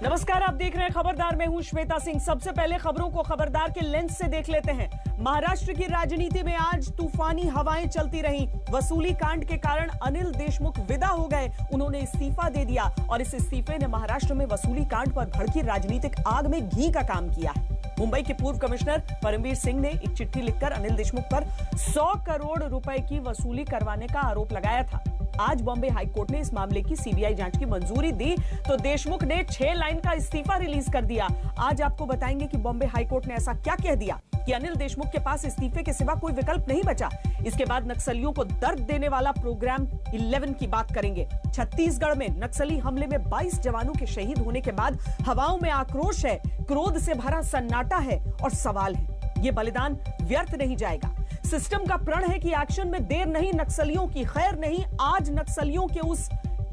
नमस्कार, आप देख रहे हैं खबरदार। मैं हूं श्वेता सिंह। सबसे पहले खबरों को खबरदार के लेंस से देख लेते हैं। महाराष्ट्र की राजनीति में आज तूफानी हवाएं चलती रहीं। वसूली कांड के कारण अनिल देशमुख विदा हो गए। उन्होंने इस्तीफा दे दिया और इस इस्तीफे ने महाराष्ट्र में वसूली कांड पर भड़की राजनीतिक आग में घी का काम किया है। मुंबई के पूर्व कमिश्नर परमवीर सिंह ने एक चिट्ठी लिखकर अनिल देशमुख पर 100 करोड़ रुपए की वसूली करवाने का आरोप लगाया था। आज बॉम्बे हाईकोर्ट ने इस मामले की सीबीआई जांच की मंजूरी दी तो देशमुख ने 6 लाइन का इस्तीफा रिलीज कर दिया। आज आपको बताएंगे कि बॉम्बे हाईकोर्ट ने ऐसा क्या कह दिया कि अनिल देशमुख के पास इस्तीफे के सिवा कोई विकल्प नहीं बचा। इसके बाद नक्सलियों को दर्द देने वाला प्रोग्राम 11 की बात करेंगे। छत्तीसगढ़ में नक्सली हमले में 22 जवानों के शहीद होने के बाद हवाओं में आक्रोश है, क्रोध से भरा सन्नाटा है और सवाल है, ये बलिदान व्यर्थ नहीं जाएगा। सिस्टम का प्रण है कि एक्शन में देर नहीं, नक्सलियों की खैर नहीं। आज नक्सलियों के उस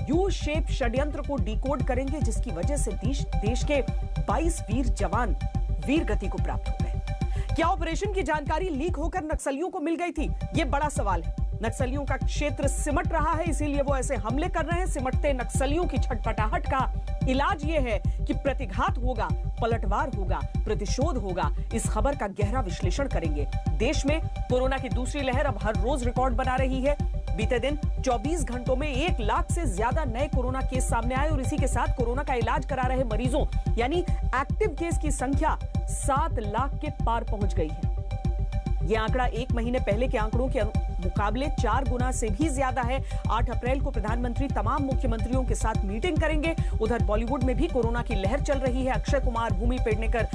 यू शेप षड्यंत्र को डिकोड करेंगे जिसकी वजह से देश के 22 वीर जवान वीर गति को प्राप्त हो गए। क्या ऑपरेशन की जानकारी लीक होकर नक्सलियों को मिल गई थी? यह बड़ा सवाल है। नक्सलियों का क्षेत्र सिमट रहा है, इसीलिए वो ऐसे हमले कर रहे हैं। सिमटते नक्सलियों की छटपटाहट का इलाज यह है कि प्रतिघात होगा, पलटवार होगा, प्रतिशोध होगा। इस खबर का गहरा विश्लेषण करेंगे। देश में कोरोना की दूसरी लहर अब हर रोज रिकॉर्ड बना रही है। बीते दिन 24 घंटों में 1 लाख से ज्यादा नए कोरोना केस सामने आए और इसी के साथ कोरोना का इलाज करा रहे मरीजों यानी एक्टिव केस की संख्या 7 लाख के पार पहुंच गई है। यह आंकड़ा 1 महीने पहले के आंकड़ों के मुकाबले 4 गुना से भी ज्यादा है। 8 अप्रैल को प्रधानमंत्री तमाम मुख्यमंत्रियों के साथ मीटिंग करेंगे। उधर बॉलीवुड में भी कोरोना की लहर चल रही है। अक्षय कुमार, भूमि पेडनेकर,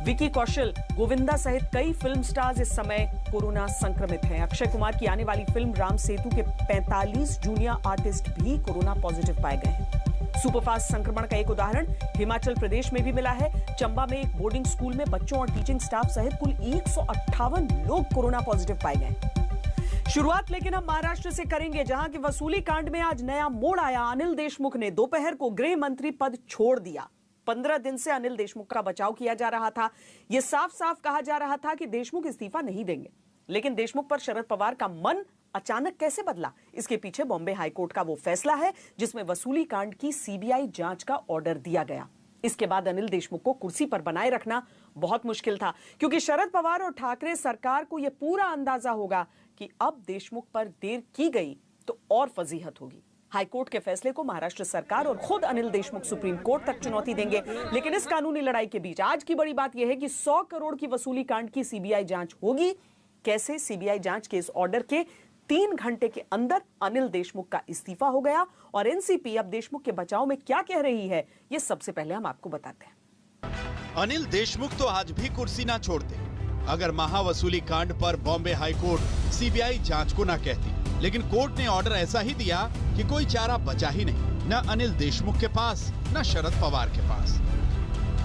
विकी कौशल, गोविंदा सहित कई फिल्म स्टार्स इस समय कोरोना संक्रमित हैं। अक्षय कुमार की आने वाली फिल्म राम सेतु के 45 जूनियर आर्टिस्ट भी कोरोना पॉजिटिव पाए गए हैं। सुपरफास्ट संक्रमण का एक उदाहरण हिमाचल प्रदेश में भी मिला है। चंबा में एक बोर्डिंग स्कूल में बच्चों और टीचिंग स्टाफ सहित कुल 158 लोग कोरोना पॉजिटिव पाए गए। शुरुआत लेकिन हम महाराष्ट्र से करेंगे, जहां की वसूली कांड में आज नया मोड़ आया। अनिल देशमुख ने दोपहर को गृह मंत्री पद छोड़ दिया। 15 दिन से अनिल देशमुख का बचाव किया जा रहा था। यह साफ साफ कहा जा रहा था कि देशमुख इस्तीफा नहीं देंगे, लेकिन देशमुख पर शरद पवार का मन अचानक कैसे बदला? इसके पीछे बॉम्बे हाईकोर्ट का वो फैसला है जिसमें वसूली कांड की सीबीआई जांच का ऑर्डर दिया गया। इसके बाद अनिल देशमुख को कुर्सी पर बनाए रखना बहुत मुश्किल था, क्योंकि शरद पवार और ठाकरे सरकार को यह पूरा अंदाजा होगा कि अब देशमुख पर देर की गई तो और फजीहत होगी। हाईकोर्ट के फैसले को महाराष्ट्र सरकार और खुद अनिल देशमुख सुप्रीम कोर्ट तक चुनौती देंगे। लेकिन इस कानूनी लड़ाई के बीच आज की बड़ी बात यह है कि 100 करोड़ की वसूली कांड की सीबीआई जांच होगी। कैसे? सीबीआई जांच के इस ऑर्डर के 3 घंटे के अंदर अनिल देशमुख का इस्तीफा हो गया और एनसीपी अब देशमुख के बचाव में क्या कह रही है, ये सबसे पहले हम आपको बताते हैं। अनिल देशमुख तो आज भी कुर्सी ना छोड़ते अगर महावसूली कांड पर बॉम्बे हाईकोर्ट सीबीआई जांच को ना कहती। लेकिन कोर्ट ने ऑर्डर ऐसा ही दिया कि कोई चारा बचा ही नहीं, न अनिल देशमुख के पास न शरद पवार के पास।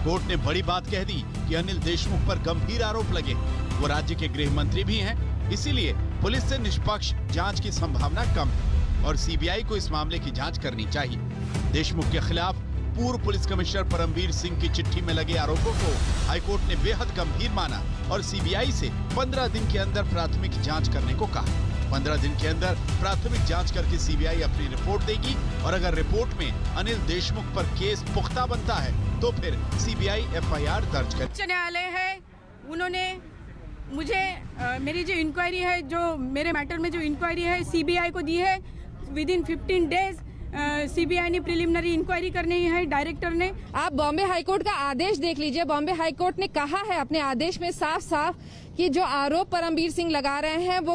कोर्ट ने बड़ी बात कह दी कि अनिल देशमुख पर गंभीर आरोप लगे। वो राज्य के गृह मंत्री भी हैं, इसीलिए पुलिस से निष्पक्ष जांच की संभावना कम है और सीबीआई को इस मामले की जांच करनी चाहिए। देशमुख के खिलाफ पूर्व पुलिस कमिश्नर परमवीर सिंह की चिट्ठी में लगे आरोपों को हाईकोर्ट ने बेहद गंभीर माना और सीबीआई से 15 दिन के अंदर प्राथमिक जांच करने को कहा। 15 दिन के अंदर प्राथमिक जांच करके सीबीआई अपनी रिपोर्ट देगी और अगर रिपोर्ट में अनिल देशमुख पर केस पुख्ता बनता है तो फिर सीबीआई एफआईआर दर्ज कर। उच्च न्यायालय है, उन्होंने मुझे मेरी जो इंक्वायरी है, जो मेरे मैटर में जो इंक्वायरी है सीबीआई को दी है। विदिन 15 डेज सीबीआई ने प्रिलिमिनरी इंक्वायरी करनी है डायरेक्टर ने। आप बॉम्बे हाईकोर्ट का आदेश देख लीजिए। बॉम्बे हाईकोर्ट ने कहा है अपने आदेश में साफ साफ कि जो आरोप परमवीर सिंह लगा रहे हैं वो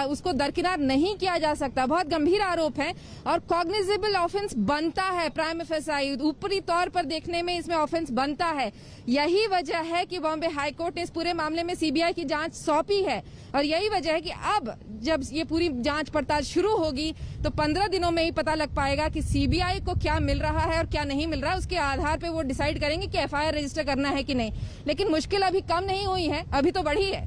उसको दरकिनार नहीं किया जा सकता। बहुत गंभीर आरोप है और कॉग्निजेबल ऑफेंस बनता है। प्राइम एफएसआई ऊपरी तौर पर देखने में इसमें ऑफेंस बनता है। यही वजह है कि बॉम्बे हाईकोर्ट ने इस पूरे मामले में सीबीआई की जांच सौंपी है और यही वजह है कि अब जब ये पूरी जांच पड़ताल शुरू होगी तो 15 दिनों में ही पता लग पाएगा कि सीबीआई को क्या मिल रहा है और क्या नहीं मिल रहा है। उसके आधार पे वो डिसाइड करेंगे कि एफआईआर रजिस्टर करना है कि नहीं। लेकिन मुश्किल अभी कम नहीं हुई है, अभी तो बढ़ी है।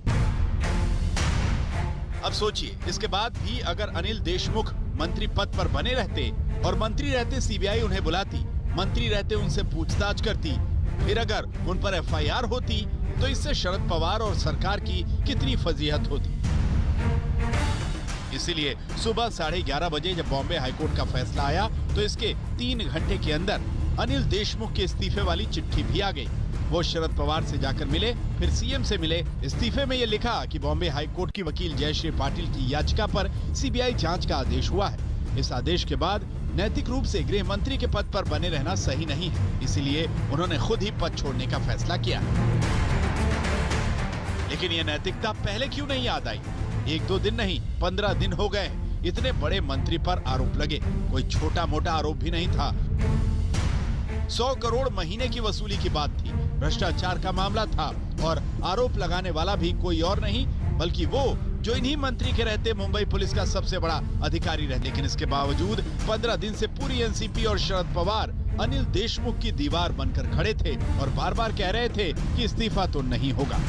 अब सोचिए, इसके बाद भी अगर अनिल देशमुख मंत्री पद पर बने रहते और मंत्री रहते सीबीआई उन्हें बुलाती, मंत्री रहते उनसे पूछताछ करती, फिर अगर उन पर एफआईआर होती तो इससे शरद पवार और सरकार की कितनी फजीहत होती। इसीलिए सुबह 11:30 बजे जब बॉम्बे हाईकोर्ट का फैसला आया तो इसके 3 घंटे के अंदर अनिल देशमुख के इस्तीफे वाली चिट्ठी भी आ गई। वो शरद पवार से जाकर मिले, फिर सीएम से मिले। इस्तीफे में ये लिखा कि बॉम्बे हाई कोर्ट की वकील जयश्री पाटिल की याचिका पर सीबीआई जांच का आदेश हुआ है। इस आदेश के बाद नैतिक रूप से गृह मंत्री के पद पर बने रहना सही नहीं है, इसीलिए उन्होंने खुद ही पद छोड़ने का फैसला किया। लेकिन ये नैतिकता पहले क्यों नहीं याद आई? 1-2 दिन नहीं, 15 दिन हो गए। इतने बड़े मंत्री पर आरोप लगे, कोई छोटा मोटा आरोप भी नहीं था। 100 करोड़ महीने की वसूली की बात थी, भ्रष्टाचार का मामला था और आरोप लगाने वाला भी कोई और नहीं बल्कि वो जो इन्हीं मंत्री के रहते मुंबई पुलिस का सबसे बड़ा अधिकारी रहे। लेकिन इसके बावजूद 15 दिन से पूरी एनसीपी और शरद पवार अनिल देशमुख की दीवार बनकर खड़े थे और बार बार कह रहे थे कि इस्तीफा तो नहीं होगा।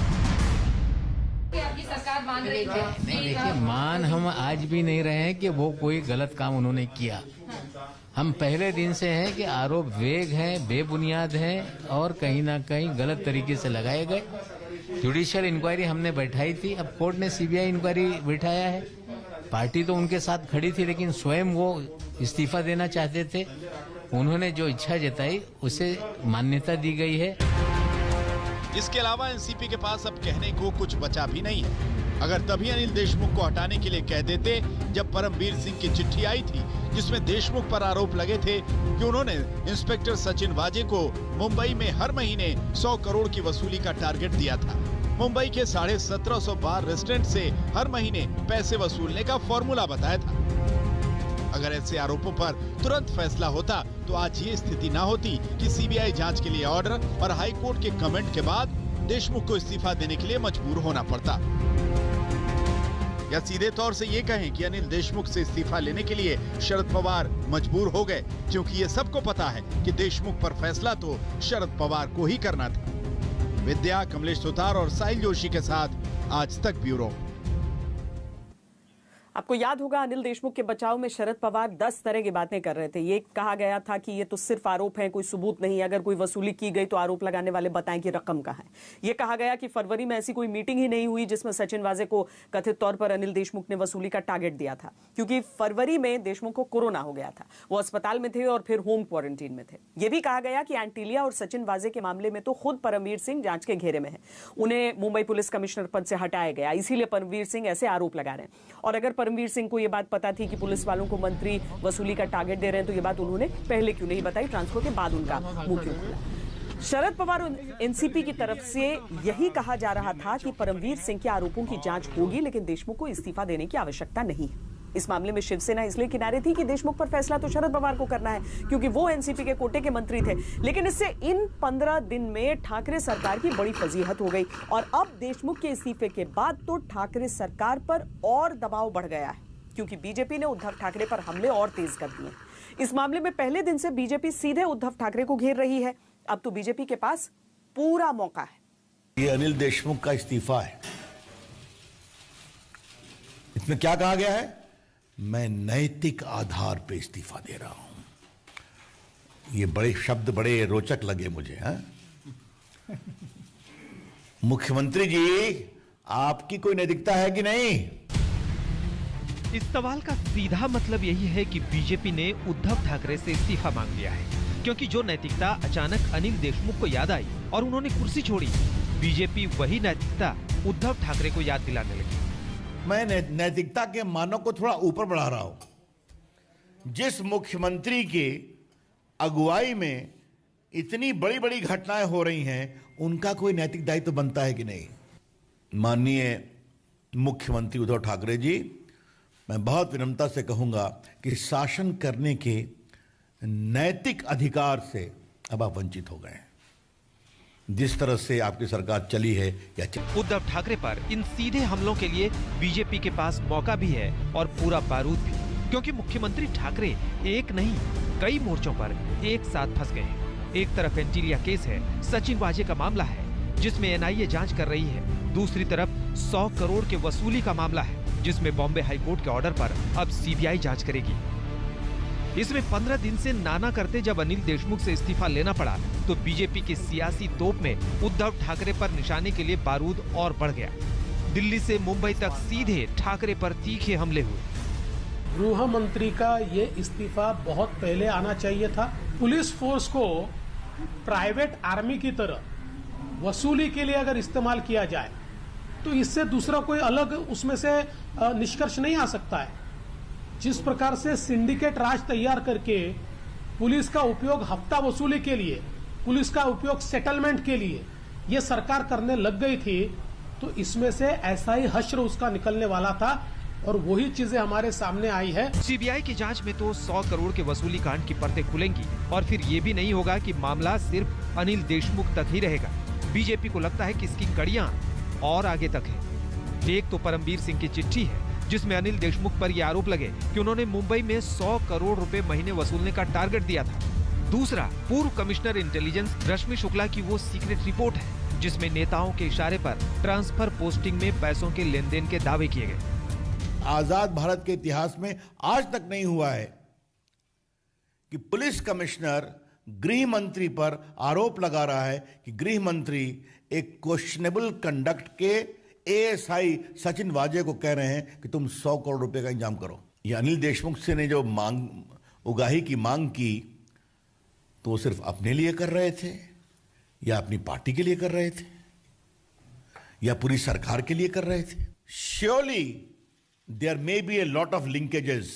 आपकी सरकार मान रही है। नहीं, देखिए, मान हम आज भी नहीं रहे हैं कि वो कोई गलत काम उन्होंने किया। हम पहले दिन से हैं कि आरोप वेग हैं, बेबुनियाद हैं और कहीं ना कहीं गलत तरीके से लगाए गए। जुडिशियल इंक्वायरी हमने बैठाई थी, अब कोर्ट ने सीबीआई इंक्वायरी बैठाया है। पार्टी तो उनके साथ खड़ी थी, लेकिन स्वयं वो इस्तीफा देना चाहते थे। उन्होंने जो इच्छा जताई उसे मान्यता दी गई है। इसके अलावा एनसीपी के पास अब कहने को कुछ बचा भी नहीं है। अगर तभी अनिल देशमुख को हटाने के लिए कह देते जब परमवीर सिंह की चिट्ठी आई थी जिसमें देशमुख पर आरोप लगे थे कि उन्होंने इंस्पेक्टर सचिन वाजे को मुंबई में हर महीने 100 करोड़ की वसूली का टारगेट दिया था। मुंबई के 1750 बार रेस्टोरेंट से हर महीने पैसे वसूलने का फॉर्मूला बताया था। अगर ऐसे आरोपों पर तुरंत फैसला होता तो आज ये स्थिति न होती कि सीबीआई जांच के लिए ऑर्डर और हाई कोर्ट के कमेंट के बाद देशमुख को इस्तीफा देने के लिए मजबूर होना पड़ता। या सीधे तौर से ये कहें कि अनिल देशमुख से इस्तीफा लेने के लिए शरद पवार मजबूर हो गए, क्योंकि ये सबको पता है कि देशमुख पर फैसला तो शरद पवार को ही करना था। विद्या, कमलेश सुतार और साहिल जोशी के साथ आज तक ब्यूरो। आपको याद होगा अनिल देशमुख के बचाव में शरद पवार 10 तरह की बातें कर रहे थे। ये कहा गया था कि ये तो सिर्फ आरोप है, कोई सबूत नहीं। अगर कोई वसूली की गई तो आरोप लगाने वाले बताएं कि रकम कहाँ है। ये कहा गया कि फरवरी में ऐसी कोई मीटिंग ही नहीं हुई जिसमें सचिन वाजे को कथित तौर पर अनिल देशमुख ने वसूली का टारगेट दिया था, क्योंकि फरवरी में देशमुख को कोरोना हो गया था। वो अस्पताल में थे और फिर होम क्वारंटीन में थे। ये भी कहा गया कि एंटीलिया और सचिन वाजे के मामले में तो खुद परमवीर सिंह जांच के घेरे में है। उन्हें मुंबई पुलिस कमिश्नर पद से हटाया गया, इसीलिए परमवीर सिंह ऐसे आरोप लगा रहे हैं। और अगर परमवीर सिंह को ये बात पता थी कि पुलिस वालों को मंत्री वसूली का टारगेट दे रहे हैं तो ये बात उन्होंने पहले क्यों नहीं बताई? ट्रांसफर के बाद उनका मुंह क्यों खुला? शरद पवार एनसीपी की तरफ से यही कहा जा रहा था कि परमवीर सिंह के आरोपों की जांच होगी, लेकिन देशमुख को इस्तीफा देने की आवश्यकता नहीं है। इस मामले में शिवसेना इसलिए किनारे थी कि देशमुख पर फैसला तो शरद पवार को करना है, क्योंकि वो एनसीपी के कोटे के मंत्री थे। लेकिन इससे इन 15 दिन में ठाकरे सरकार की बड़ी फजीहत हो गई और अब देशमुख के इस्तीफे के बाद तो ठाकरे सरकार पर और दबाव बढ़ गया है, क्योंकि बीजेपी ने उद्धव ठाकरे पर हमले और तेज कर दिए। इस मामले में पहले दिन से बीजेपी सीधे उद्धव ठाकरे को घेर रही है। अब तो बीजेपी के पास पूरा मौका है। ये अनिल देशमुख का इस्तीफा है। इसमें क्या कहा गया है? मैं नैतिक आधार पर इस्तीफा दे रहा हूं। ये बड़े शब्द बड़े रोचक लगे मुझे। मुख्यमंत्री जी, आपकी कोई नैतिकता है कि नहीं? इस सवाल का सीधा मतलब यही है कि बीजेपी ने उद्धव ठाकरे से इस्तीफा मांग लिया है, क्योंकि जो नैतिकता अचानक अनिल देशमुख को याद आई और उन्होंने कुर्सी छोड़ी, बीजेपी वही नैतिकता उद्धव ठाकरे को याद दिलाने लगी। मैं नैतिकता के मानों को थोड़ा ऊपर बढ़ा रहा हूं। जिस मुख्यमंत्री के अगुवाई में इतनी बड़ी बड़ी घटनाएं हो रही हैं, उनका कोई नैतिक दायित्व बनता है कि नहीं? माननीय मुख्यमंत्री उद्धव ठाकरे जी, मैं बहुत विनम्रता से कहूंगा कि शासन करने के नैतिक अधिकार से अब आप वंचित हो गए हैं। जिस तरह से आपकी सरकार चली है या उद्धव ठाकरे पर इन सीधे हमलों के लिए बीजेपी के पास मौका भी है और पूरा बारूद भी, क्योंकि मुख्यमंत्री ठाकरे एक नहीं कई मोर्चों पर एक साथ फंस गए हैं। एक तरफ एंटीलिया केस है, सचिन वाजे का मामला है जिसमें एनआईए जांच कर रही है। दूसरी तरफ 100 करोड़ के वसूली का मामला है जिसमें बॉम्बे हाई कोर्ट के ऑर्डर पर अब सीबीआई जांच करेगी। इसमें 15 दिन से नाना करते जब अनिल देशमुख से इस्तीफा लेना पड़ा तो बीजेपी की सियासी तोप में उद्धव ठाकरे पर निशाने के लिए बारूद और बढ़ गया। दिल्ली से मुंबई तक सीधे ठाकरे पर तीखे हमले हुए। गृह मंत्री का ये इस्तीफा बहुत पहले आना चाहिए था। पुलिस फोर्स को प्राइवेट आर्मी की तरह वसूली के लिए अगर इस्तेमाल किया जाए तो इससे दूसरा कोई अलग उसमें से निष्कर्ष नहीं आ सकता है। जिस प्रकार से सिंडिकेट राज तैयार करके पुलिस का उपयोग हफ्ता वसूली के लिए, पुलिस का उपयोग सेटलमेंट के लिए ये सरकार करने लग गई थी, तो इसमें से ऐसा ही हश्र उसका निकलने वाला था और वही चीजें हमारे सामने आई है। सीबीआई की जांच में तो 100 करोड़ के वसूली कांड की परतें खुलेंगी और फिर ये भी नहीं होगा कि मामला सिर्फ अनिल देशमुख तक ही रहेगा। बीजेपी को लगता है कि इसकी कड़ियां और आगे तक है। एक तो परमबीर सिंह की चिट्ठी है जिसमें अनिल देशमुख पर यह आरोप लगे कि उन्होंने मुंबई में 100 करोड़ रुपए महीने वसूलने का टारगेट दिया था। दूसरा, पूर्व कमिश्नर इंटेलिजेंस रश्मि शुक्ला की वो सीक्रेट रिपोर्ट है जिसमें नेताओं के इशारे पर ट्रांसफर पोस्टिंग में पैसों के लेन देन के दावे किए गए। आजाद भारत के इतिहास में आज तक नहीं हुआ है कि पुलिस कमिश्नर गृह मंत्री पर आरोप लगा रहा है कि गृह मंत्री एक क्वेश्चनेबल कंडक्ट के एएसआई सचिन वाजे को कह रहे हैं कि तुम 100 करोड़ रुपए का इंतजाम करो। ये अनिल देशमुख से ने जो उगाही की मांग की तो वो सिर्फ अपने लिए कर रहे थे या अपनी पार्टी के लिए कर रहे थे या पूरी सरकार के लिए कर रहे थे? Surely there may be a lot of linkages,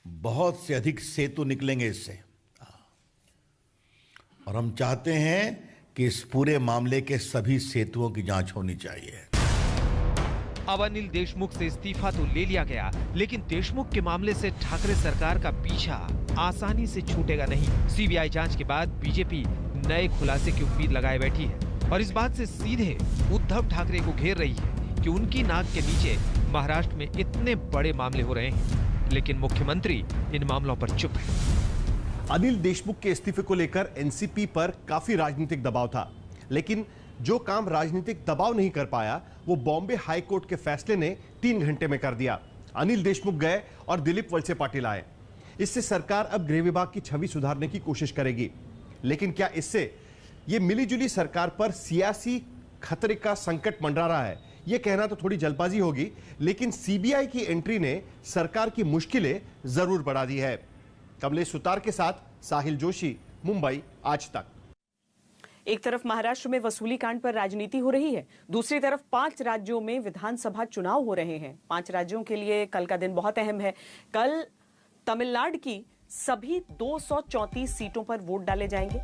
बहुत से अधिक सेतु निकलेंगे इससे और हम चाहते हैं कि इस पूरे मामले के सभी सेतुओं की जांच होनी चाहिए। अब अनिल देशमुख से इस्तीफा तो ले लिया गया, लेकिन देशमुख के मामले से ठाकरे सरकार का पीछा आसानी से छूटेगा नहीं। सीबीआई जांच के बाद बीजेपी नए खुलासे की उम्मीद लगाए बैठी है और इस बात से सीधे उद्धव ठाकरे को घेर रही है कि उनकी नाक के नीचे महाराष्ट्र में इतने बड़े मामले हो रहे हैं, लेकिन मुख्यमंत्री इन मामलों पर चुप है। अनिल देशमुख के इस्तीफे को लेकर एनसीपी पर काफी राजनीतिक दबाव था, लेकिन जो काम राजनीतिक दबाव नहीं कर पाया वो बॉम्बे हाई कोर्ट के फैसले ने 3 घंटे में कर दिया। अनिल देशमुख गए और दिलीप वलसे पाटिल आए। इससे सरकार अब गृह विभाग की छवि सुधारने की कोशिश करेगी, लेकिन क्या इससे ये मिलीजुली सरकार पर सियासी खतरे का संकट मंडरा रहा है? ये कहना तो थोड़ी जल्दबाजी होगी, लेकिन सीबीआई की एंट्री ने सरकार की मुश्किलें जरूर बढ़ा दी है। कमलेश सुतार के साथ साहिल जोशी, मुंबई आज तक। एक तरफ महाराष्ट्र में वसूली कांड पर राजनीति हो रही है, दूसरी तरफ 5 राज्यों में विधानसभा चुनाव हो रहे हैं। 5 राज्यों के लिए कल का दिन बहुत अहम है। कल तमिलनाडु की सभी 234 सीटों पर वोट डाले जाएंगे।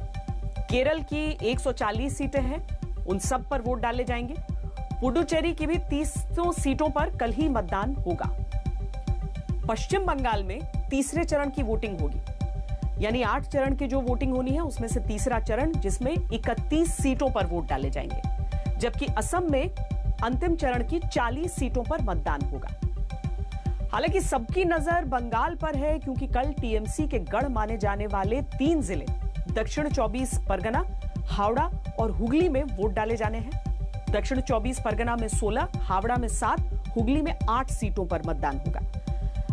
केरल की 140 सीटें हैं, उन सब पर वोट डाले जाएंगे। पुडुचेरी की भी 30 सीटों पर कल ही मतदान होगा। पश्चिम बंगाल में तीसरे चरण की वोटिंग होगी, यानी 8 चरण की जो वोटिंग होनी है उसमें से तीसरा चरण, जिसमें 31 सीटों पर वोट डाले जाएंगे। जबकि असम में अंतिम चरण की 40 सीटों पर मतदान होगा। हालांकि सबकी नजर बंगाल पर है, क्योंकि कल टीएमसी के गढ़ माने जाने वाले 3 जिले दक्षिण 24 परगना, हावड़ा और हुगली में वोट डाले जाने हैं। दक्षिण 24 परगना में 16, हावड़ा में 7, हुगली में 8 सीटों पर मतदान होगा।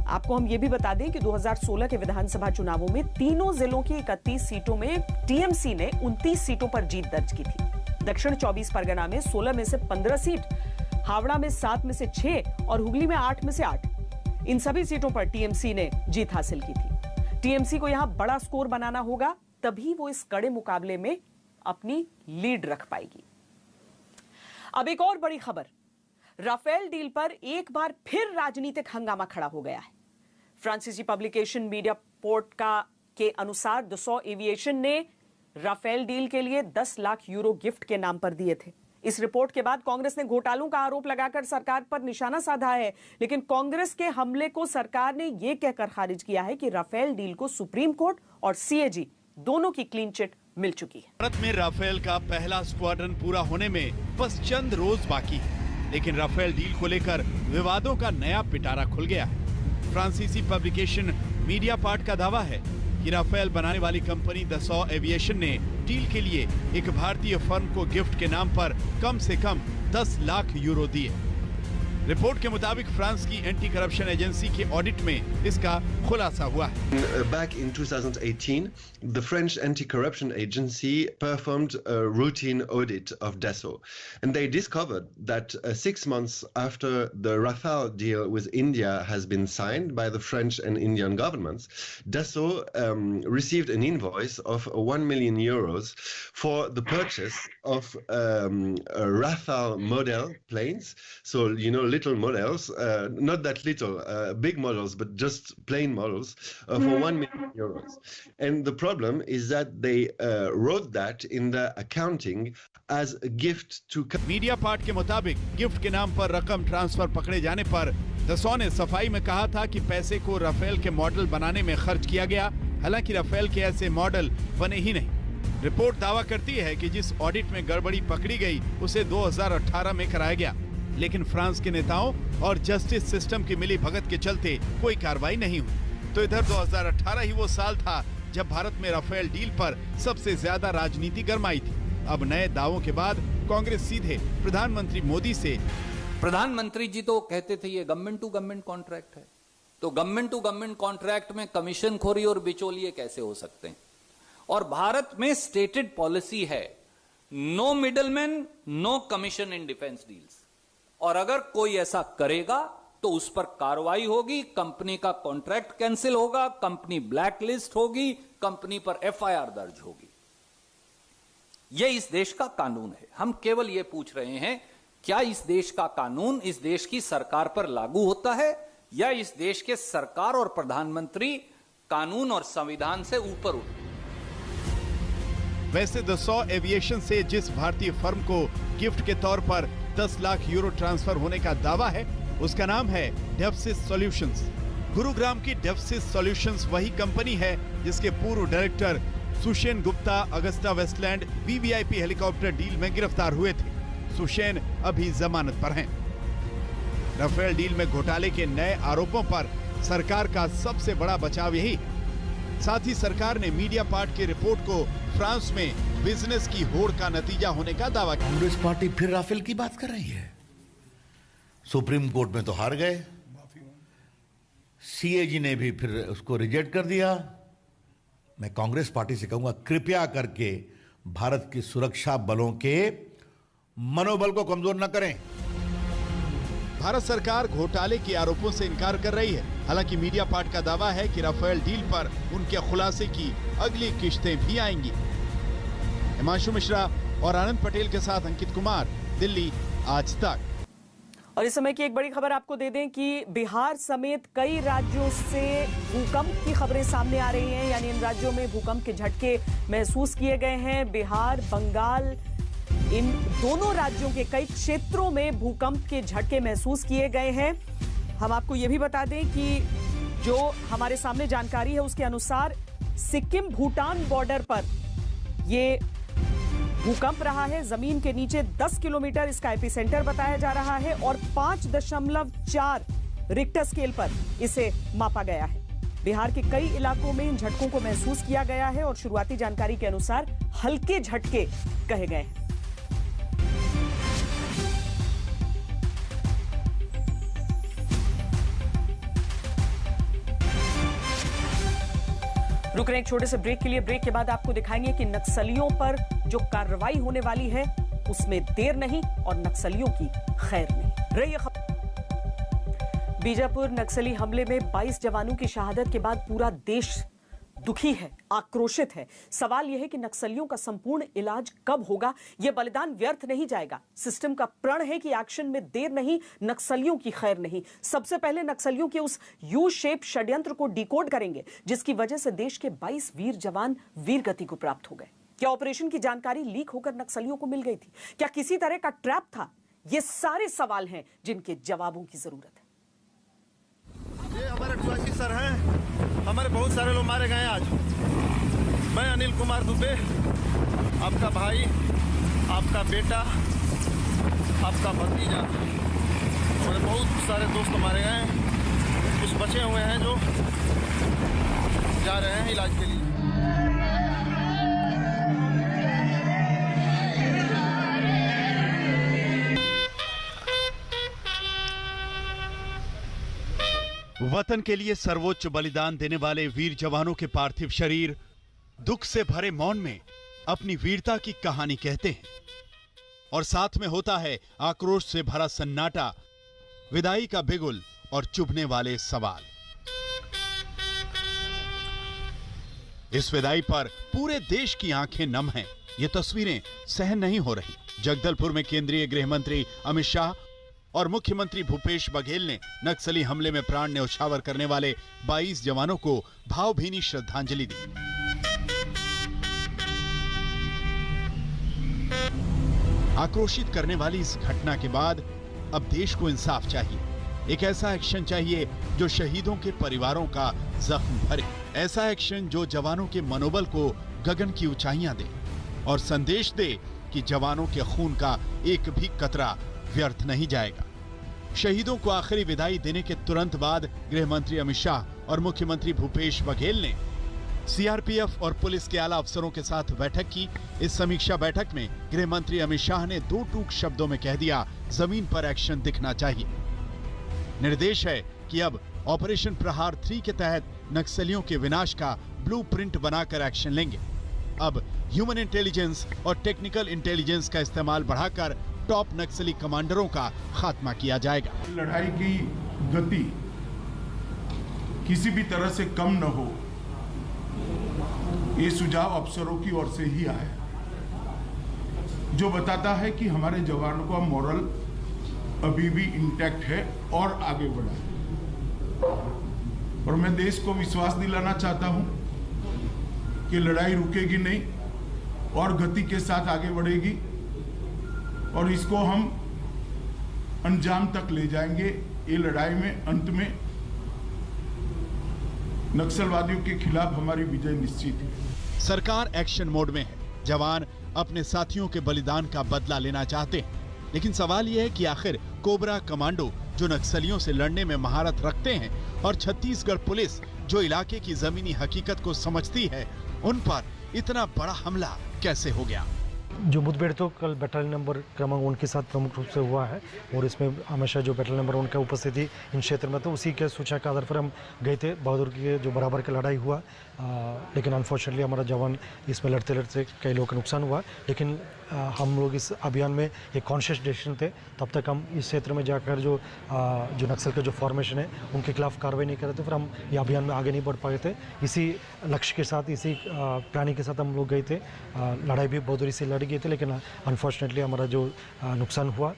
आपको हम ये भी बता दें कि 2016 के विधानसभा चुनावों में तीनों जिलों की 31 सीटों में टीएमसी ने 29 सीटों पर जीत दर्ज की थी। दक्षिण 24 परगना में 16 में से 15 सीट, हावड़ा में 7 में से 6 और हुगली में 8 में से 8, इन सभी सीटों पर टीएमसी ने जीत हासिल की थी। टीएमसी को यहां बड़ा स्कोर बनाना होगा, तभी वो इस कड़े मुकाबले में अपनी लीड रख पाएगी। अब एक और बड़ी खबर, राफेल डील पर एक बार फिर राजनीतिक हंगामा खड़ा हो गया है। फ्रांसीसी पब्लिकेशन मीडिया पोर्ट के अनुसार दसॉ एविएशन ने राफेल डील के लिए 10 लाख यूरो गिफ्ट के नाम पर दिए थे। इस रिपोर्ट के बाद कांग्रेस ने घोटालों का आरोप लगाकर सरकार पर निशाना साधा है, लेकिन कांग्रेस के हमले को सरकार ने यह कहकर खारिज किया है कि राफेल डील को सुप्रीम कोर्ट और सीएजी दोनों की क्लीन चिट मिल चुकी है। भारत में राफेल का पहला स्क्वाड्रन पूरा होने में बस चंद रोज बाकी है, लेकिन राफेल डील को लेकर विवादों का नया पिटारा खुल गया है। फ्रांसीसी पब्लिकेशन मीडिया पार्ट का दावा है कि राफेल बनाने वाली कंपनी दसॉ एविएशन ने डील के लिए एक भारतीय फर्म को गिफ्ट के नाम पर कम से कम 10 लाख यूरो दिए। रिपोर्ट के मुताबिक फ्रांस की एंटी करप्शन एजेंसी के ऑडिट में इसका खुलासा हुआ है। Back in 2018, the French anti-corruption agency performed a routine audit of Dassault, and they discovered that 6 months after the Rafale deal with India has been signed by the French and Indian governments, Dassault received an invoice of 1 million euros for the purchase of Rafale model planes. So, you know, little models, not that little, big models, but just plain models for 1 million euros. And the problem is that they wrote that in the accounting as a gift to... media part के मुताबिक gift के नाम पर रकम transfer पकड़े जाने पर Dassault ने सफाई में कहा था कि पैसे को राफेल के मॉडल बनाने में खर्च किया गया, हालांकि राफेल के ऐसे मॉडल बने ही नहीं। रिपोर्ट दावा करती है कि जिस ऑडिट में गड़बड़ी पकड़ी गई उसे 2018 में कराया गया, लेकिन फ्रांस के नेताओं और जस्टिस सिस्टम की मिली भगत के चलते कोई कार्रवाई नहीं हुई। तो इधर 2018 ही वो साल था जब भारत में राफेल डील पर सबसे ज्यादा राजनीति गरमाई थी। अब नए दावों के बाद कांग्रेस सीधे प्रधानमंत्री मोदी से... प्रधानमंत्री जी तो कहते थे ये गवर्नमेंट टू गवर्नमेंट कॉन्ट्रैक्ट है, तो गवर्नमेंट टू गवर्नमेंट कॉन्ट्रैक्ट में कमीशन खोरी और बिचौलिए कैसे हो सकते हैं? और भारत में स्टेटेड पॉलिसी है no middleman, no commission in defence deals, और अगर कोई ऐसा करेगा तो उस पर कार्रवाई होगी, कंपनी का कॉन्ट्रैक्ट कैंसिल होगा, कंपनी ब्लैकलिस्ट होगी, कंपनी पर एफआईआर दर्ज होगी। यह इस देश का कानून है। हम केवल यह पूछ रहे हैं, क्या इस देश का कानून इस देश की सरकार पर लागू होता है या इस देश के सरकार और प्रधानमंत्री कानून और संविधान से ऊपर उठते? वैसे दसॉ एविएशन से जिस भारतीय फर्म को गिफ्ट के तौर पर 10 लाख यूरो ट्रांसफर होने का दावा है, उसका नाम है डेप्सिस सॉल्यूशंस। गुरुग्राम की डेप्सिस सॉल्यूशंस वही कंपनी है जिसके पूर्व director Sushen Gupta Agusta Westland VVIP helicopter deal में गिरफ्तार हुए थे। सुशेन अभी जमानत पर हैं। राफेल डील में घोटाले के नए आरोपों पर सरकार का सबसे बड़ा बचाव यही है। साथ ही सरकार ने मीडिया पार्ट की रिपोर्ट को फ्रांस में बिजनेस की होड़ का नतीजा होने का दावा किया। कांग्रेस पार्टी फिर राफेल की बात कर रही है। सुप्रीम कोर्ट में तो हार गए, सीएजी ने भी फिर उसको रिजेक्ट कर दिया। मैं कांग्रेस पार्टी से कहूंगा, कृपया करके भारत की सुरक्षा बलों के मनोबल को कमजोर न करें। भारत सरकार घोटाले के आरोपों से इनकार कर रही है। हालांकि मीडिया पार्ट का दावा है कि राफेल डील पर उनके खुलासे की अगली किश्तें भी आएंगी। हिमांशु मिश्रा और आनंद पटेल के साथ अंकित कुमार, दिल्ली आज तक। और इस समय की एक बड़ी खबर आपको दे दें कि बिहार समेत कई राज्यों से भूकंप की खबरें सामने आ रही हैं, यानी इन राज्यों में भूकंप के झटके महसूस किए गए हैं। बिहार, बंगाल, इन दोनों राज्यों के कई क्षेत्रों में भूकंप के झटके महसूस किए गए हैं। हम आपको यह भी बता दें कि जो हमारे सामने जानकारी है उसके अनुसार सिक्किम भूटान बॉर्डर पर ये भूकंप रहा है। जमीन के नीचे 10 किलोमीटर इसका एपिसेंटर बताया जा रहा है और 5.4 रिक्टर स्केल पर इसे मापा गया है। बिहार के कई इलाकों में इन झटकों को महसूस किया गया है और शुरुआती जानकारी के अनुसार हल्के झटके कहे गए हैं। रुक रहे एक छोटे से ब्रेक के लिए। ब्रेक के बाद आपको दिखाएंगे कि नक्सलियों पर जो कार्रवाई होने वाली है उसमें देर नहीं और नक्सलियों की खैर नहीं। रही बीजापुर नक्सली हमले में 22 जवानों की शहादत के बाद पूरा देश दुखी है, आक्रोशित है। सवाल यह है कि नक्सलियों का संपूर्ण इलाज कब होगा? यह बलिदान व्यर्थ नहीं जाएगा। सिस्टम का प्रण है कि एक्शन में देर नहीं, नक्सलियों की खैर नहीं। सबसे पहले नक्सलियों के उस यू शेप षड्यंत्र को डिकोड करेंगे जिसकी वजह से देश के 22 वीर जवान वीर गति को प्राप्त हो गए। क्या ऑपरेशन की जानकारी लीक होकर नक्सलियों को मिल गई थी? क्या किसी तरह का ट्रैप था? ये सारे सवाल हैं जिनके जवाबों की जरूरत है। ये हमारे ट्रस्टी सर हैं, हमारे बहुत सारे लोग मारे गए आज। मैं अनिल कुमार दुबे, आपका भाई, आपका बेटा, आपका भतीजा, हमारे बहुत सारे दोस्त मारे गए हैं। कुछ बचे हुए हैं जो जा रहे हैं इलाज के लिए। वतन के लिए सर्वोच्च बलिदान देने वाले वीर जवानों के पार्थिव शरीर दुख से भरे मौन में अपनी वीरता की कहानी कहते हैं और साथ में होता है आक्रोश से भरा सन्नाटा, विदाई का बिगुल और चुभने वाले सवाल। इस विदाई पर पूरे देश की आंखें नम हैं। ये तस्वीरें सहन नहीं हो रही। जगदलपुर में केंद्रीय गृह मंत्री अमित शाह और मुख्यमंत्री भूपेश बघेल ने नक्सली हमले में प्राण न्यौछावर करने वाले 22 जवानों को भावभीनी श्रद्धांजलि दी। आक्रोशित करने वाली इस घटना के बाद अब देश को इंसाफ चाहिए। एक ऐसा एक्शन चाहिए जो शहीदों के परिवारों का जख्म भरे, ऐसा एक्शन जो जवानों के मनोबल को गगन की ऊंचाइयां दे और संदेश दे कि जवानों के खून का एक भी कतरा व्यर्थ नहीं जाएगा। शहीदों को आखिरी विदाई देने के तुरंत बाद गृह मंत्री अमित शाह और मुख्यमंत्री भूपेश बघेल ने सीआरपीएफ और पुलिस के आला अफसरों के साथ बैठक की। इस समीक्षा बैठक में गृह मंत्री अमित शाह ने 2 टूक शब्दों में कह दिया, जमीन पर एक्शन दिखना चाहिए। निर्देश है कि अब ऑपरेशन प्रहार 3 के तहत नक्सलियों के विनाश का ब्लूप्रिंट बनाकर एक्शन लेंगे। अब ह्यूमन इंटेलिजेंस और टेक्निकल इंटेलिजेंस का इस्तेमाल बढ़ाकर टॉप नक्सली कमांडरों का खात्मा किया जाएगा। लड़ाई की गति किसी भी तरह से कम न हो, ये सुझाव अफसरों की ओर से ही आया, जो बताता है कि हमारे जवानों का मोरल अभी भी इंटैक्ट है और आगे बढ़ा है। और मैं देश को विश्वास दिलाना चाहता हूं कि लड़ाई रुकेगी नहीं और गति के साथ आगे बढ़ेगी और इसको हम अंजाम तक ले जाएंगे। ये लड़ाई में अंत में नक्सलवादियों के खिलाफ हमारी विजय निश्चित है। सरकार एक्शन मोड में है। जवान अपने साथियों के बलिदान का बदला लेना चाहते हैं, लेकिन सवाल यह है कि आखिर कोबरा कमांडो जो नक्सलियों से लड़ने में महारत रखते हैं और छत्तीसगढ़ पुलिस जो इलाके की जमीनी हकीकत को समझती है, उन पर इतना बड़ा हमला कैसे हो गया? जो मुठभेड़ तो कल बैटालियन नंबर क्रमांक 1 के साथ प्रमुख रूप से हुआ है और इसमें हमेशा जो बैटालियन नंबर 1 का उपस्थिति इन क्षेत्र में, तो उसी के सूचना के आधार पर हम गए थे। बहादुर की जो बराबर की लड़ाई हुआ, लेकिन अनफॉर्चुनेटली हमारा जवान इसमें लड़ते लड़ते कई लोगों का नुकसान हुआ। लेकिन हम लोग इस अभियान में एक कॉन्शियस डिसीजन थे, तब तक हम इस क्षेत्र में जाकर जो नक्सल के जो फॉर्मेशन है उनके खिलाफ कार्रवाई नहीं कर रहे थे। फिर हम ये अभियान में आगे नहीं बढ़ पाए थे। इसी लक्ष्य के साथ, इसी प्लानिंग के साथ हम लोग गए थे। लड़ाई भी बहादुरी से लड़ गए थे, लेकिन अनफॉर्चुनेटली हमारा जो नुकसान हुआ।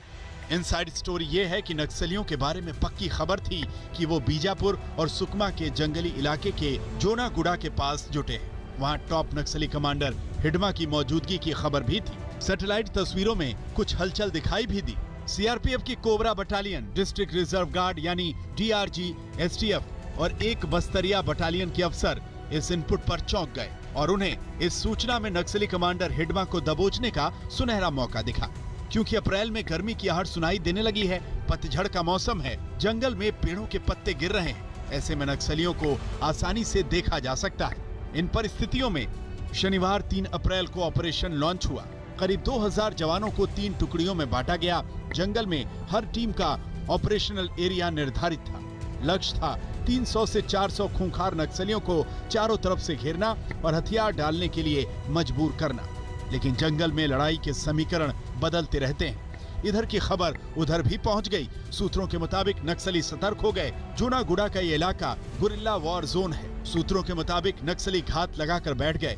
इनसाइड स्टोरी ये है कि नक्सलियों के बारे में पक्की खबर थी कि वो बीजापुर और सुकमा के जंगली इलाके के जोनागुड़ा के पास जुटे हैं। वहाँ टॉप नक्सली कमांडर हिडमा की मौजूदगी की खबर भी थी। सैटेलाइट तस्वीरों में कुछ हलचल दिखाई भी दी। सीआरपीएफ की cobra battalion, district reserve guard यानी डीआरजी, एसटीएफ और एक बस्तरिया बटालियन के अफसर इस इनपुट पर चौंक गए और उन्हें इस सूचना में नक्सली कमांडर हिडमा को दबोचने का सुनहरा मौका दिखा। क्योंकि अप्रैल में गर्मी की आहट सुनाई देने लगी है, पतझड़ का मौसम है, जंगल में पेड़ों के पत्ते गिर रहे हैं। ऐसे में नक्सलियों को आसानी से देखा जा सकता है। इन परिस्थितियों में शनिवार 3 अप्रैल को ऑपरेशन लॉन्च हुआ। करीब 2000 जवानों को 3 टुकड़ियों में बांटा गया। जंगल में हर टीम का ऑपरेशनल एरिया निर्धारित था। लक्ष्य था 300 से 400 खूंखार नक्सलियों को चारों तरफ से घेरना और हथियार डालने के लिए मजबूर करना। लेकिन जंगल में लड़ाई के समीकरण बदलते रहते हैं। इधर की खबर उधर भी पहुंच गई। सूत्रों के मुताबिक नक्सली सतर्क हो गए। जोनागुड़ा का ये इलाका गुरिल्ला वॉर जोन है। सूत्रों के मुताबिक नक्सली घात लगाकर बैठ गए।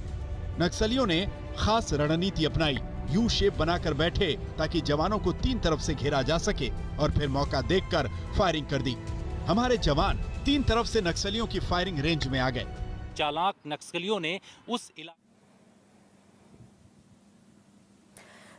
नक्सलियों ने खास रणनीति अपनाई। यू शेप बनाकर बैठे ताकि जवानों को 3 तरफ से घेरा जा सके और फिर मौका देखकर फायरिंग कर दी। हमारे जवान 3 तरफ से नक्सलियों की फायरिंग रेंज में आ गए। चालाक नक्सलियों ने उस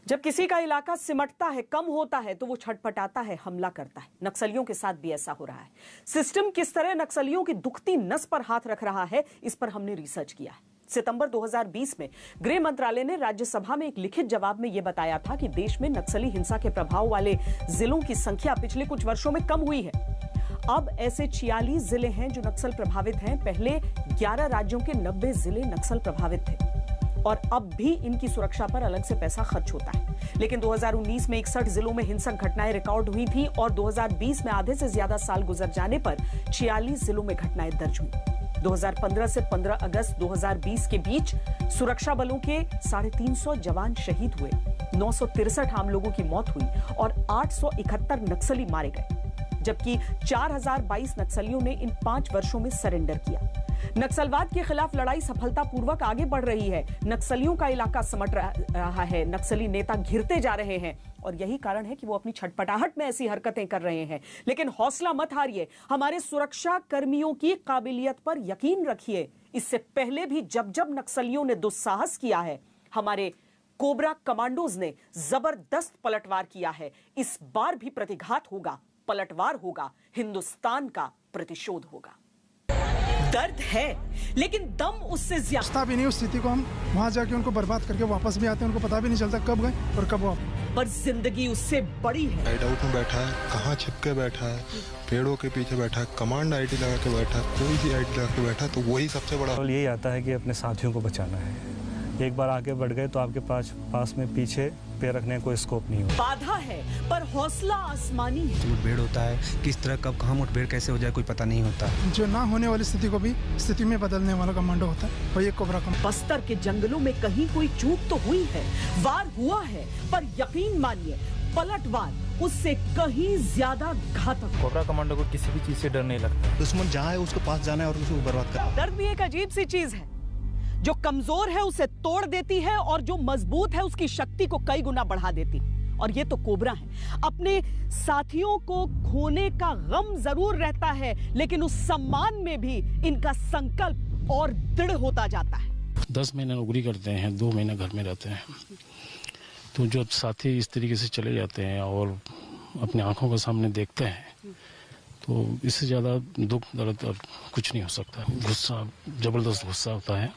जब किसी का इलाका सिमटता है, कम होता है, तो वो छटपटाता है, हमला करता है। नक्सलियों के साथ भी ऐसा हो रहा है। सिस्टम किस तरह नक्सलियों की दुखती नस पर हाथ रख रहा है, इस पर हमने रिसर्च किया है। सितंबर 2020 में गृह मंत्रालय ने राज्यसभा में एक लिखित जवाब में यह बताया था कि देश में नक्सली हिंसा के प्रभाव वाले जिलों की संख्या पिछले कुछ वर्षों में कम हुई है। अब ऐसे 46 जिले हैं जो नक्सल प्रभावित हैं। पहले 11 राज्यों के 90 जिले नक्सल प्रभावित थे। और अब भी इनकी सुरक्षा पर अलग से पैसा खर्च होता है। लेकिन 2019 में 61 जिलों में हिंसक घटनाएं रिकॉर्ड हुई थी और 2020 में आधे से ज्यादा साल गुजर जाने पर 46 जिलों में घटनाएं दर्ज हुई। 2015 से 15 अगस्त 2020 के बीच सुरक्षा बलों के 350 जवान शहीद हुए, 963 आम लोगों की मौत हुई और 871 नक्सली मारे गए, जबकि 4022 नक्सलियों ने इन 5 वर्षों में सरेंडर किया। नक्सलवाद के खिलाफ लड़ाई सफलतापूर्वक आगे बढ़ रही है। नक्सलियों का इलाका सिमट रहा है, नक्सली नेता घिरते जा रहे हैं और यही कारण है कि वो अपनी छटपटाहट में ऐसी हरकतें कर रहे हैं। लेकिन हौसला मत हारिए, हमारे सुरक्षा कर्मियों की काबिलियत पर यकीन रखिए। इससे पहले भी जब जब नक्सलियों ने दुस्साहस किया है, हमारे कोबरा कमांडोज ने जबरदस्त पलटवार किया है। इस बार भी प्रतिघात होगा, पलटवार होगा, हिंदुस्तान का प्रतिशोध होगा। दर्द है लेकिन दम उससे ज्यादा भी नहीं। उस स्थिति को हम वहां जाके उनको बर्बाद करके वापस भी आते हैं, उनको पता भी नहीं चलता कब गए और कब वापस। पर जिंदगी उससे बड़ी है। हाइड आउट में बैठा है, कहाँ छिपके बैठा है, पेड़ों के पीछे बैठा है, कमांड आईडी लगा के बैठा है, कोई भी आईडी लगा के बैठा है, तो वही सबसे बड़ा यही आता है कि अपने साथियों को बचाना है। एक बार आगे बढ़ गए तो आपके पास में पीछे पैर रखने का कोई स्कोप नहीं हो। बाधा है पर हौसला आसमानी है। मुठभेड़ होता है, किस तरह कब कहाँ मुठभेड़ कैसे हो जाए कोई पता नहीं होता। जो ना होने वाली स्थिति को भी स्थिति में बदलने वाला कमांडो होता है और ये कोबरा कमांडो। बस्तर के जंगलों में कहीं कोई चूक तो हुई है, वार हुआ है, पर यकीन मानिए पलटवार उससे कहीं ज्यादा घातक। कोबरा कमांडो को किसी भी चीज से डर नहीं लगता। दुश्मन जहाँ है उसके पास जाना है और उसे बर्बाद करना। दर्द भी एक अजीब सी चीज है, जो कमजोर है उसे तोड़ देती है और जो मजबूत है उसकी शक्ति को कई गुना बढ़ा देती है। और ये तो कोबरा है। अपने साथियों को खोने का गम जरूर रहता है, लेकिन उस सम्मान में भी इनका संकल्प और दृढ़ होता जाता है। 10 महीने नौकरी करते हैं, 2 महीने घर में रहते हैं, तो जो साथी इस तरीके से चले जाते हैं और अपने आंखों के सामने देखते हैं, तो इससे ज़्यादा दुख दर्द और कुछ नहीं हो सकता। गुस्सा, जबरदस्त गुस्सा होता है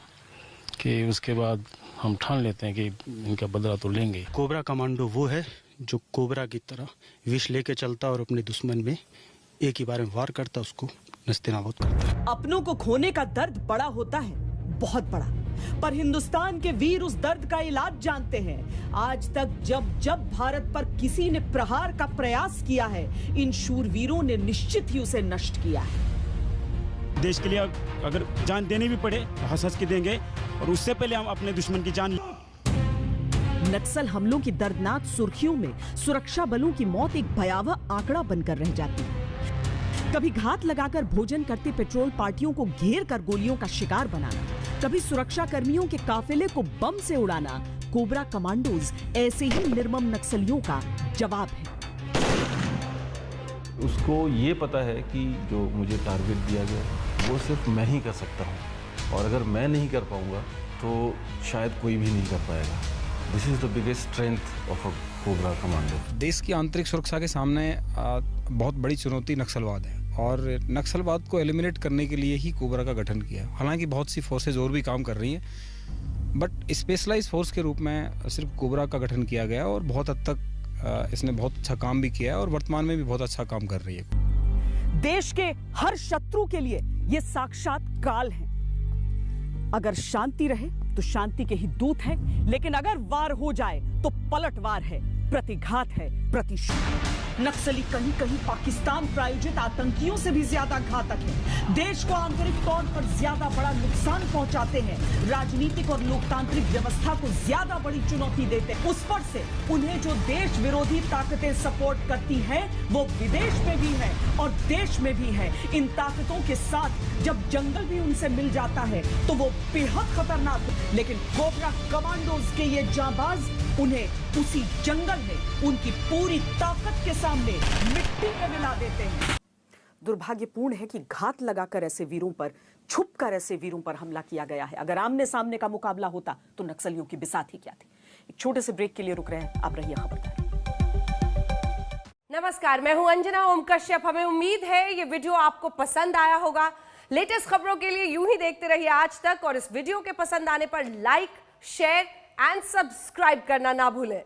कि उसके बाद हम ठान लेते हैं कि इनका बदला तो लेंगे। कोबरा कमांडो वो है जो कोबरा की तरह विष लेके चलता और अपने दुश्मन में एक ही बार में वार करता, उसको नस्तेनाबूद करता है। अपनों को खोने का दर्द बड़ा होता है, बहुत बड़ा, पर हिंदुस्तान के वीर उस दर्द का इलाज जानते हैं। आज तक जब जब भारत पर किसी ने प्रहार का प्रयास किया है, इन शूरवीरों ने निश्चित ही उसे नष्ट किया है। देश के लिए अगर जान देनी भी पड़े तो हंस के देंगे और उससे पहले हम अपने दुश्मन की जान। नक्सल हमलों की दर्दनाक सुर्खियों में सुरक्षा बलों की मौत एक भयावह आंकड़ा बनकर रह जाती है। कभी घात लगाकर भोजन करते पेट्रोल पार्टियों को घेर कर गोलियों का शिकार बनाना, कभी सुरक्षा कर्मियों के काफिले को बम से उड़ाना, कोबरा कमांडोज ऐसे ही निर्मम नक्सलियों का जवाब है। उसको ये पता है कि जो मुझे टारगेट दिया गया वो सिर्फ मैं ही कर सकता हूँ, और अगर मैं नहीं कर पाऊंगा तो शायद कोई भी नहीं कर पाएगा। This is the biggest strength of a cobra commando. देश की आंतरिक सुरक्षा के सामने बहुत बड़ी चुनौती नक्सलवाद है, और नक्सलवाद को एलिमिनेट करने के लिए ही कोबरा का गठन किया। हालांकि बहुत सी फोर्सेज और भी काम कर रही हैं, बट स्पेशलाइज फोर्स के रूप में सिर्फ कोबरा का गठन किया गया और बहुत हद तक इसने बहुत अच्छा काम भी किया है और वर्तमान में भी बहुत अच्छा काम कर रही है। देश के हर शत्रु के लिए ये साक्षात काल है। अगर शांति रहे तो शांति के ही दूत हैं, लेकिन अगर वार हो जाए तो पलटवार है, प्रतिघात है, प्रतिशोध। नक्सली कहीं कहीं पाकिस्तान प्रायोजित आतंकियों से भी ज्यादा घातक है। देश को आंतरिक तौर पर ज्यादा बड़ा नुकसान पहुंचाते हैं, राजनीतिक और लोकतांत्रिक व्यवस्था को ज्यादा बड़ी चुनौती देते हैं। उस पर से उन्हें जो देश विरोधी ताकतें सपोर्ट करती हैं, वो विदेश में भी है और देश में भी है। इन ताकतों के साथ जब जंगल भी उनसे मिल जाता है तो वो बेहद खतरनाक है। लेकिन कोबरा कमांडोज के ये जांबाज उन्हें उसी जंगल में उनकी पूरी ताकत के सामने मिट्टी में मिला देते हैं। दुर्भाग्यपूर्ण है कि घात लगाकर ऐसे वीरों पर, छुपकर ऐसे वीरों पर हमला किया गया है। अगर आमने सामने का मुकाबला होता तो नक्सलियों की बिसात ही क्या थी। एक छोटे से ब्रेक के लिए रुक रहे हैं, आप रहिए खबरदार। नमस्कार, मैं हूं अंजना ओम कश्यप। हमें उम्मीद है ये वीडियो आपको पसंद आया होगा। लेटेस्ट खबरों के लिए यूं ही देखते रहिए आज तक, और इस वीडियो के पसंद आने पर लाइक, शेयर एंड सब्सक्राइब करना ना भूलें।